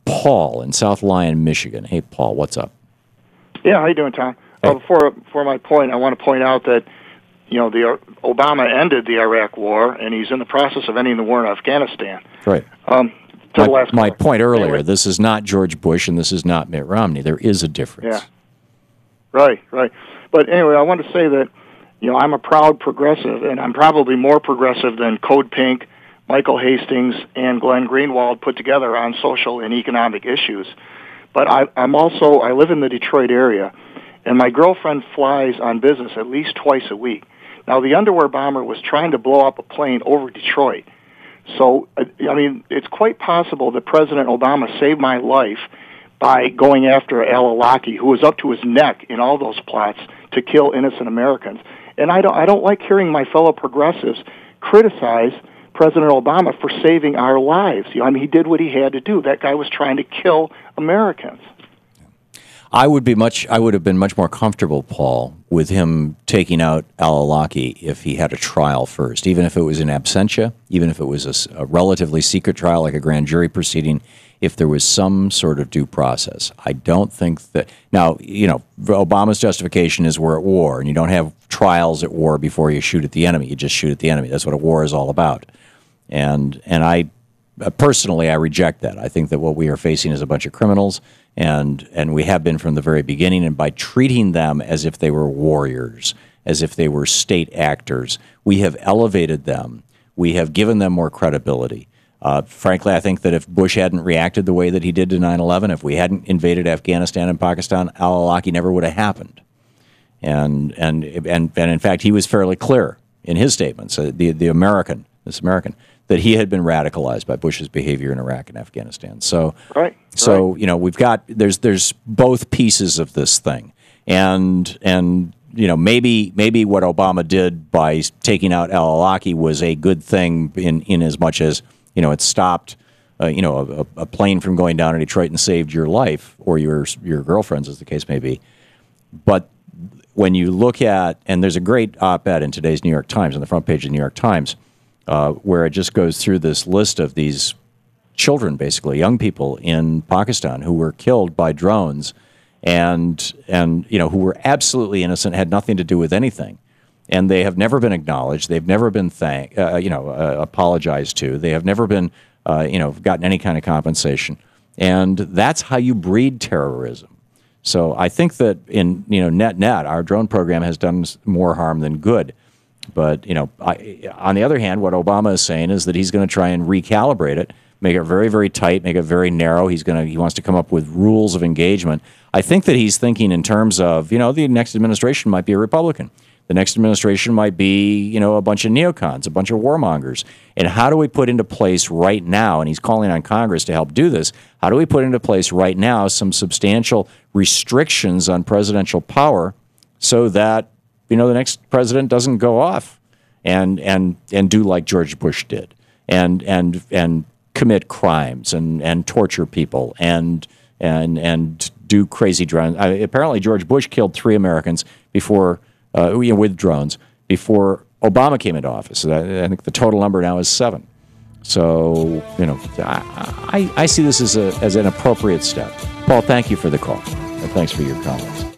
Paul in South Lyon, Michigan. Hey, Paul, what's up? Yeah, how you doing, Tom? Hey. Before my point, I want to point out that Obama ended the Iraq War, and he's in the process of ending the war in Afghanistan. Right. My point earlier, anyway, this is not George Bush and this is not Mitt Romney. There is a difference. Yeah. Right. But anyway, I want to say that, I'm a proud progressive, and I'm probably more progressive than Code Pink, Michael Hastings, and Glenn Greenwald put together on social and economic issues. But I live in the Detroit area, and my girlfriend flies on business at least twice a week. Now, the underwear bomber was trying to blow up a plane over Detroit. So, it's quite possible that President Obama saved my life by going after al-Awlaki, who was up to his neck in all those plots to kill innocent Americans. And I don't like hearing my fellow progressives criticize President Obama for saving our lives. He did what he had to do. That guy was trying to kill Americans. I would have been much more comfortable, Paul, with him taking out al-Awlaki if he had a trial first, even if it was in absentia, even if it was a relatively secret trial like a grand jury proceeding, if there was some sort of due process. I don't think that... Now, Obama's justification is we're at war, and you don't have trials at war before you shoot at the enemy. You just shoot at the enemy. That's what a war is all about. And I... Personally, I reject that. I think that what we are facing is a bunch of criminals, and we have been from the very beginning. And by treating them as if they were warriors, as if they were state actors, we have elevated them. We have given them more credibility. Frankly, I think that if Bush hadn't reacted the way that he did to 9/11, if we hadn't invaded Afghanistan and Pakistan, al-Awlaki never would have happened. And in fact, he was fairly clear in his statements. This American, that he had been radicalized by Bush's behavior in Iraq and Afghanistan. So, we've got there's both pieces of this thing, and maybe what Obama did by taking out al-Awlaki was a good thing in as much as it stopped a plane from going down in Detroit and saved your life or your girlfriend's, as the case may be. But when you look at, and there's a great op-ed in today's New York Times on the front page of the New York Times. Where it just goes through this list of these children, basically young people in Pakistan who were killed by drones, and who were absolutely innocent, had nothing to do with anything, and they have never been acknowledged. They've never been apologized to. They have never been gotten any kind of compensation, and that's how you breed terrorism. So I think that in net, our drone program has done more harm than good. But, on the other hand, what Obama is saying is that he's going to try and recalibrate it, make it very, very tight, make it very narrow. He wants to come up with rules of engagement. I think that he's thinking in terms of, the next administration might be a Republican. The next administration might be, a bunch of neocons, a bunch of warmongers. And how do we put into place right now, and he's calling on Congress to help do this, how do we put into place right now some substantial restrictions on presidential power so that the next president doesn't go off and do like George Bush did and commit crimes and torture people and do crazy drones. Apparently, George Bush killed 3 Americans before with drones before Obama came into office. I think the total number now is 7. So I see this as an appropriate step. Paul, thank you for the call and thanks for your comments.